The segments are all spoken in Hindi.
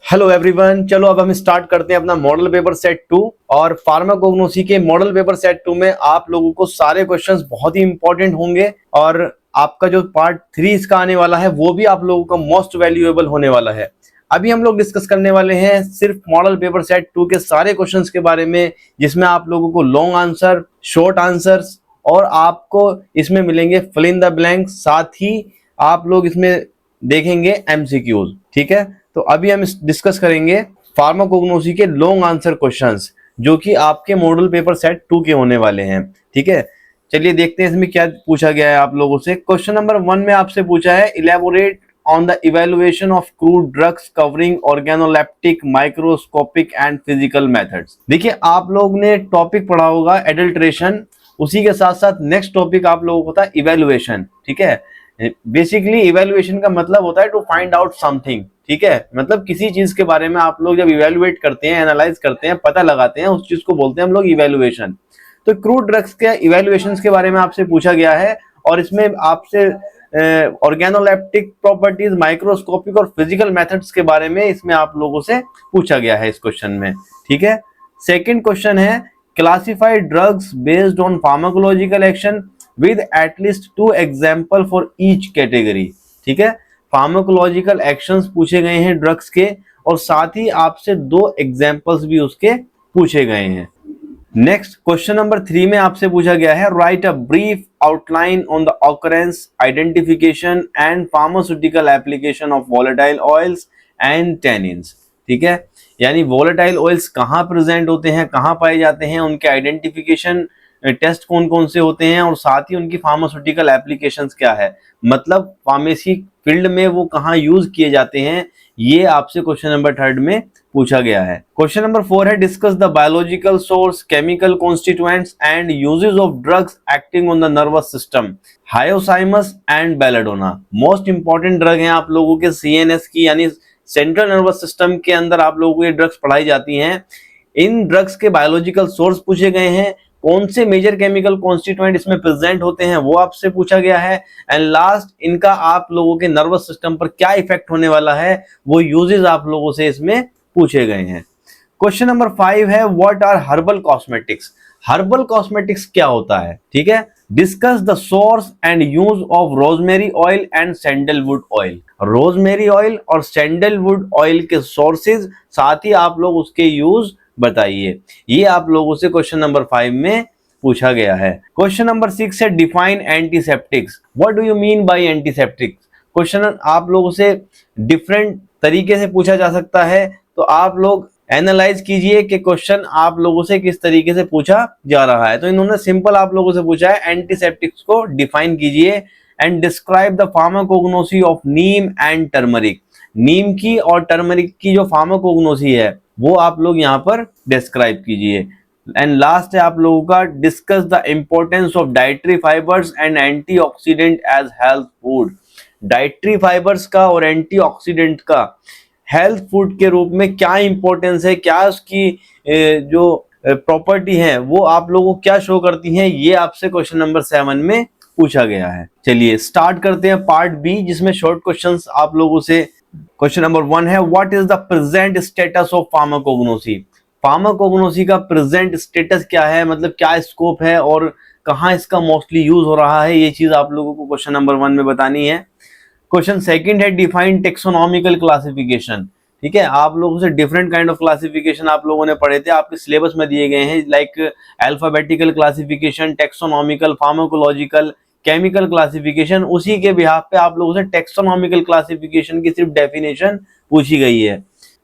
हेलो एवरीवन, चलो अब हम स्टार्ट करते हैं अपना मॉडल पेपर सेट 2। और फार्माकोग्नोसी के मॉडल पेपर सेट 2 में आप लोगों को सारे क्वेश्चंस बहुत ही इंपॉर्टेंट होंगे और आपका जो पार्ट 3 इसका आने वाला है वो भी आप लोगों का मोस्ट वैल्यूएबल होने वाला है। अभी हम लोग डिस्कस करने वाले हैं सिर्फ मॉडल पेपर सेट 2 के सारे क्वेश्चंस के बारे में, जिसमें आप लोगों को लॉन्ग आंसर, शॉर्ट आंसर्स और आपको इसमें मिलेंगे फिल इन द ब्लैंक। साथ ही आप लोग इसमें देखेंगे एमसीक्यूज। ठीक है, तो अभी हम डिस्कस करेंगे फार्माकोग्नोसी के लॉन्ग आंसर क्वेश्चंस जो कि आपके मॉडल पेपर सेट 2 के होने वाले हैं। ठीक है, चलिए देखते हैं इसमें क्या पूछा गया है आप लोगों से। क्वेश्चन नंबर 1 में आपसे पूछा है elaborate on the evaluation of crude drugs covering organoleptic, microscopic and physical methods. देखिए, आप लोग ने टॉपिक पढ़ा होगा एडल्ट्रेशन, उसी के साथ साथ नेक्स्ट टॉपिक आप लोगों को था इवेल्युएशन। ठीक है, बेसिकली इवेल्युएशन का मतलब होता है टू फाइंड आउट समथिंग। ठीक है, मतलब किसी चीज के बारे में आप लोग जब इवेल्युएट करते हैं, एनालाइज करते हैं, पता लगाते हैं, उस चीज को बोलते हैं हम लोग इवेल्युएशन। तो क्रूड ड्रग्स के इवेल्युएशन के बारे में आपसे पूछा गया है और इसमें आपसे ऑर्गेनोलेप्टिक प्रॉपर्टीज, माइक्रोस्कोपिक और फिजिकल मेथड्स के बारे में इसमें आप लोगों से पूछा गया है इस क्वेश्चन में। ठीक है, सेकेंड क्वेश्चन है classify drugs based on pharmacological action with at least 2 example for each category। ठीक है, फार्माकोलॉजिकल एक्शंस पूछे गए हैं ड्रग्स के और साथ ही आपसे 2 एग्जांपल्स भी उसके पूछे गए हैं। नेक्स्ट क्वेश्चन नंबर 3 में आपसे पूछा गया है right a brief outline on the occurrence, identification and pharmaceutical application of volatile oils and tannins. ठीक है, यानी वोलेटाइल ऑयल्स कहाँ प्रेजेंट होते हैं, कहाँ पाए जाते हैं, उनके आइडेंटिफिकेशन टेस्ट कौन कौन से होते हैं और साथ ही उनकी फार्मास्यूटिकल एप्लीकेशंस क्या है, मतलब फार्मेसी फील्ड में वो कहाँ यूज किए जाते हैं, ये आपसे क्वेश्चन नंबर 3 में पूछा गया है। क्वेश्चन नंबर 4 है discuss the biological source, chemical constituents and uses of drugs acting on the nervous system, hyoscyamus and belladonna. Most important drug हैं आप लोगों के सीएनएस की, यानी सेंट्रल नर्वस सिस्टम के अंदर आप लोगों को ये ड्रग्स पढ़ाई जाती हैं। इन ड्रग्स के बायोलॉजिकल सोर्स पूछे गए हैं, कौन से मेजर केमिकल कॉन्स्टिट्यूएंट इसमें प्रेजेंट होते हैं वो आपसे पूछा गया है, एंड लास्ट इनका आप लोगों के नर्वस सिस्टम पर क्या इफेक्ट होने वाला है वो यूजेस आप लोगों से इसमें पूछे गए हैं। क्वेश्चन नंबर 5 है what are herbal cosmetics. Herbal cosmetics क्या होता है। ठीक है, discuss the source and use of rosemary oil and sandalwood oil. Rosemary oil और सैंडलवुड ऑयल के सोर्सेज, साथ ही आप लोग उसके यूज बताइए। ये आप लोगों से क्वेश्चन नंबर 5 में पूछा गया है। क्वेश्चन नंबर 6 है define antiseptics. What do you mean by antiseptics. Question आप लोगों से डिफरेंट तरीके से पूछा जा सकता है, तो आप लोग एनालाइज कीजिए कि क्वेश्चन आप लोगों से किस तरीके से पूछा जा रहा है। तो इन्होंने सिंपल आप लोगों से पूछा है एंटीसेप्टिक्स को डिफाइन कीजिए and describe the pharmacognosy of neem and turmeric. नीम की और टर्मरिक की जो फार्माकोग्नोसी है वो आप लोग यहाँ पर डिस्क्राइब कीजिए। एंड लास्ट है आप लोगों का discuss the importance of dietary fibres and antioxidant as health food. Dietary fibres का और एंटीऑक्सीडेंट का हेल्थ फूड के रूप में क्या इंपॉर्टेंस है, क्या उसकी जो प्रॉपर्टी है वो आप लोगों को क्या शो करती हैं, ये आपसे क्वेश्चन नंबर 7 में पूछा गया है। चलिए स्टार्ट करते हैं पार्ट बी, जिसमें शॉर्ट क्वेश्चंस आप लोगों से। क्वेश्चन नंबर 1 है what is the present status of pharmacognosy. Pharmacognosy का प्रेजेंट स्टेटस क्या है, मतलब क्या स्कोप है और कहाँ इसका मोस्टली यूज हो रहा है, ये चीज आप लोगों को क्वेश्चन नंबर 1 में बतानी है। क्वेश्चन सेकंड है डिफाइन टेक्सोनॉमिकल क्लासिफिकेशन। ठीक है, आप लोगों से डिफरेंट काइंड ऑफ क्लासिफिकेशन आप लोगों ने पढ़े थे, आपके सिलेबस में दिए गए हैं, like alphabetical classification, taxonomical, pharmacological, chemical classification. उसी के बिहाफ पे आप लोगों से टेक्सोनॉमिकल क्लासिफिकेशन की सिर्फ डेफिनेशन पूछी गई है।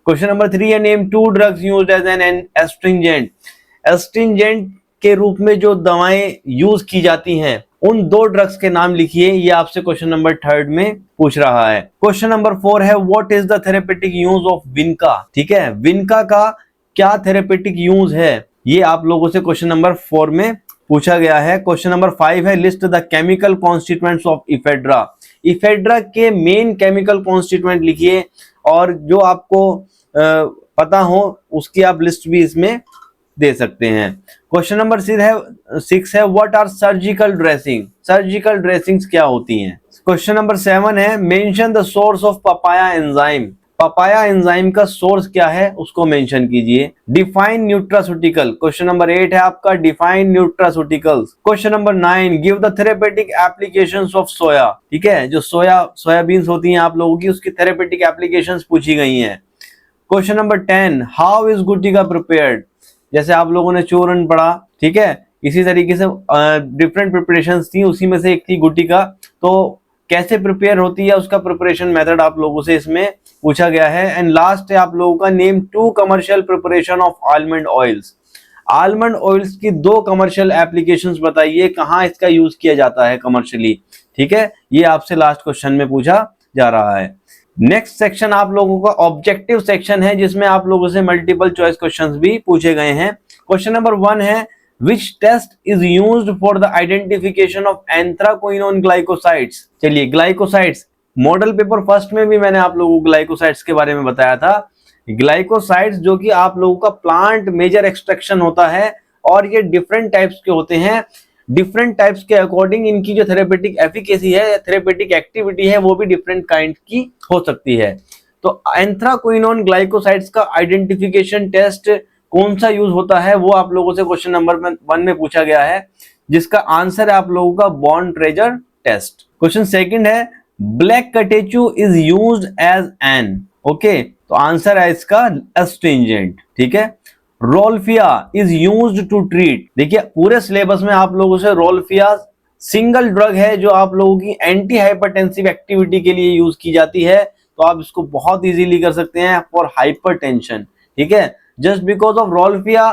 क्वेश्चन नंबर 3 है name 2 drugs used as an astringent. Astringent के रूप में जो दवाएं यूज की जाती हैं उन 2 ड्रग्स के नाम लिखिए, ये आपसे क्वेश्चन नंबर 3 में पूछ रहा है। क्वेश्चन नंबर 4 है what is the therapeutic use of vinca. ठीक है, विनका का क्या थेरेपेटिक यूज है, ये आप लोगों से क्वेश्चन नंबर 4 में पूछा गया है। क्वेश्चन नंबर 5 है list the chemical constituents of ephedra. Ephedra के मेन केमिकल कॉन्स्टिट्यूएंट लिखिए और जो आपको पता हो उसकी आप लिस्ट भी इसमें दे सकते हैं। क्वेश्चन नंबर 6 है what are surgical dressing. Surgical dressings क्या होती हैं। क्वेश्चन नंबर 7 है mention the source of papaya enzyme. Papaya enzyme का सोर्स क्या है उसको मेंशन कीजिए। डिफाइन न्यूट्रास्यूटिकल, क्वेश्चन नंबर 8 है आपका define nutraceuticals. Question number 9, give the therapeutic applications of सोया। ठीक है, जो सोयाबीन्स होती हैं आप लोगों की, उसकी थेरेपेटिक एप्लीकेशंस पूछी गई हैं। Question number 10, how is gutika prepared. जैसे आप लोगों ने चूरन पढ़ा, ठीक है, इसी तरीके से डिफरेंट प्रिपरेशंस थी, उसी में से एक थी गुटिका। तो कैसे प्रिपेयर होती है उसका प्रिपरेशन मेथड आप लोगों से इसमें पूछा गया है। एंड लास्ट है आप लोगों का name 2 commercial preparation of almond oils. Almond oils की 2 कमर्शियल एप्लीकेशंस बताइए, कहां इसका यूज किया जाता है कमर्शियली। ठीक है, ये आपसे लास्ट क्वेश्चन में पूछा जा रहा है। नेक्स्ट सेक्शन आप लोगों का ऑब्जेक्टिव सेक्शन है, जिसमें आप लोगों से मल्टीपल चॉइस क्वेश्चंस भी पूछे गए हैं। क्वेश्चन नंबर 1 है Which test is used for the identification of anthraquinone glycosides? चलिए, ग्लाइकोसाइड्स मॉडल पेपर फर्स्ट में भी मैंने आप लोगों को ग्लाइकोसाइड्स के बारे में बताया था। ग्लाइकोसाइड्स जो कि आप लोगों का प्लांट मेजर एक्सट्रैक्शन होता है, और ये डिफरेंट टाइप्स के होते हैं। डिफरेंट टाइप्स के अकॉर्डिंग इनकी जो थेरेपेटिक एफिकेसी है, थेरेपेटिक एक्टिविटी है, वो भी डिफरेंट काइंड की हो सकती है। तो एंथ्राक्विनोन ग्लाइकोसाइड्स का आइडेंटिफिकेशन टेस्ट कौन सा यूज होता है, वो आप लोगों से क्वेश्चन नंबर 1 में पूछा गया है, जिसका आंसर है आप लोगों का bond treasure test. Question second है black catechu is used as an, okay, तो आंसर है इसका एस्ट्रिंजेंट। ठीक है, rauwolfia is used to treat. देखिए, पूरे सिलेबस में आप लोगों से रोल्फिया सिंगल ड्रग है जो आप लोगों की एंटी हाइपरटेंसिव एक्टिविटी के लिए यूज की जाती है, तो आप इसको बहुत इजीली कर सकते हैं फॉर हाइपरटेंशन। ठीक है, just because of Rolfia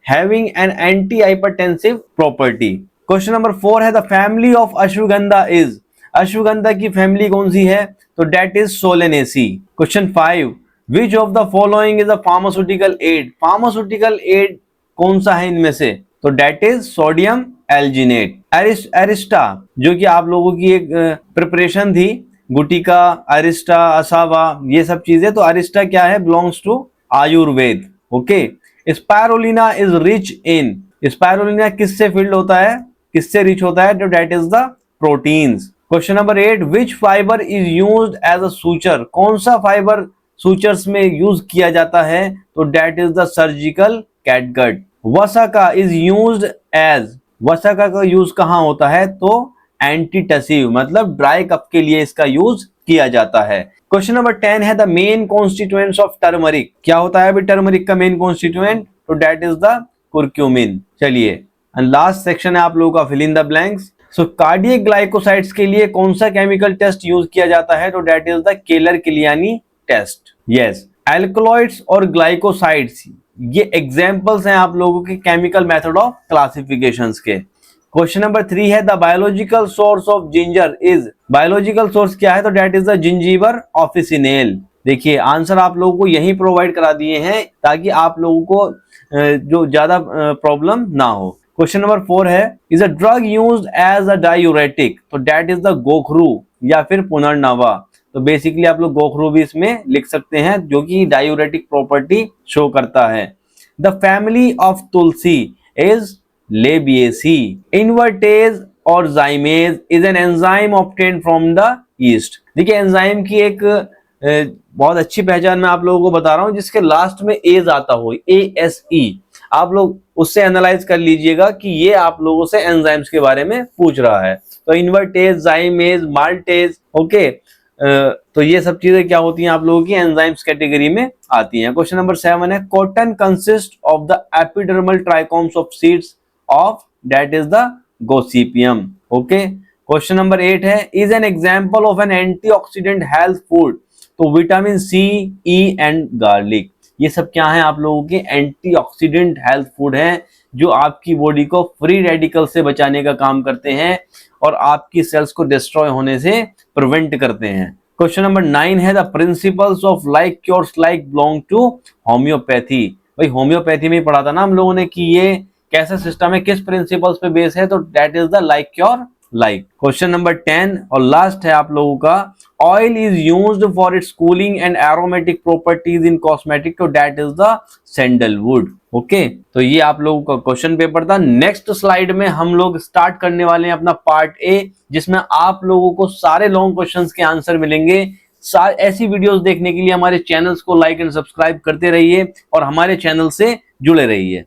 having an anti-hypertensive property. Question number 4 है the family of ashwagandha is, ashwagandha की फैमिली कौन सी है, तो that is Solanaceae. Question 5, which of the following is a pharmaceutical aid? Pharmaceutical aid कौन सा है इनमें से, तो that is sodium alginate. Arista जो कि आप लोगों की एक प्रिपरेशन थी, गुटिका, अरिस्टा, असावा, ये सब चीजें, तो अरिस्टा क्या है, belongs to Ayurveda. Okay, spirulina is rich in, spirulina किससे फिल्ड होता है, किससे रिच होता है, तो that is the proteins. Question number 8, which fibre is used as a suture, कौन सा फाइबर सूचर्स में यूज किया जाता है, तो that is the surgical catgut. Vasaka is used as, vasaka का यूज कहां होता है, तो एंटीटसिव, मतलब ड्राई कफ के लिए इसका यूज किया जाता है। क्वेश्चन नंबर 10 है the main constituents of turmeric, क्या होता है अभी टर्मरिक का मेन कॉन्स्टिट्यूएंट, तो दैट इज द कुर्क्यूमिन। चलिए, एंड लास्ट सेक्शन है आप लोगों का fill in the blanks. So cardiac glycosides के लिए कौन सा केमिकल टेस्ट यूज किया जाता है, तो that is the Keller Killiani test. Yes, alkaloids और ग्लाइकोसाइड्स ये एग्जांपल्स हैं आप लोगों के केमिकल मेथड ऑफ क्लासिफिकेशंस के। क्वेश्चन नंबर 3 है the biological source of ginger is, biological source क्या है, तो that is the Zingiber officinale. देखिए, आंसर आप लोगों को यही प्रोवाइड करा दिए हैं ताकि आप लोगों को जो ज्यादा प्रॉब्लम ना हो। क्वेश्चन नंबर 4 है is a drug used as a diuretic, तो दैट इज द गोखरू या फिर पुनर्नवा। तो बेसिकली आप लोग गोखरू भी इसमें लिख सकते हैं, जो कि डायूरेटिक प्रॉपर्टी शो करता है। The family of tulsi is labiaceae. Invertase और zymase is an enzyme obtained from the yeast. देखिए, एंजाइम की एक बहुत अच्छी पहचान मैं आप लोगों को बता रहा हूं, जिसके लास्ट में एज आता हो, ASE, आप लोग उससे एनालाइज कर लीजिएगा कि ये आप लोगों से एंजाइम्स के बारे में पूछ रहा है। तो इन्वर्टेज, जाइमेज, माल्टेज, ओके, तो ये सब चीजें क्या होती हैं आप लोगों की एंजाइम्स कैटेगरी में आती हैं। क्वेश्चन नंबर 7 है cotton consist of the epidermal trichomes of seeds of, that is the gossypium. Okay, question number 8 है is an example of an antioxidant health food, तो vitamin C, E and garlic, ये सब क्या है आप लोगों के एंटीऑक्सीडेंट हेल्थ फूड हैं, जो आपकी बॉडी को फ्री रेडिकल से बचाने का काम करते हैं और आपकी सेल्स को डिस्ट्रॉय होने से प्रिवेंट करते हैं। क्वेश्चन नंबर 9 है the principles of like cures like belong to homeopathy. भाई, होम्योपैथी में पढ़ा था ना हम लोगों ने कि ये कैसा सिस्टम है, किस प्रिंसिपल्स पे बेस है, तो that is the like cure like. Question number 10 और लास्ट है आप लोगों का oil is used for its cooling and aromatic properties in cosmetic, तो that is the sandalwood. Okay, तो ये आप लोगों का क्वेश्चन पेपर था। नेक्स्ट स्लाइड में हम लोग स्टार्ट करने वाले हैं अपना पार्ट A, जिसमें आप लोगों को सारे लॉन्ग क्वेश्चंस के आंसर मिलेंगे ऐसी वीडियोस देखने के लिए हमारे चैनल्स को लाइक एंड सब्सक्राइब करते रहिए और हमारे चैनल से जुड़े रहिए।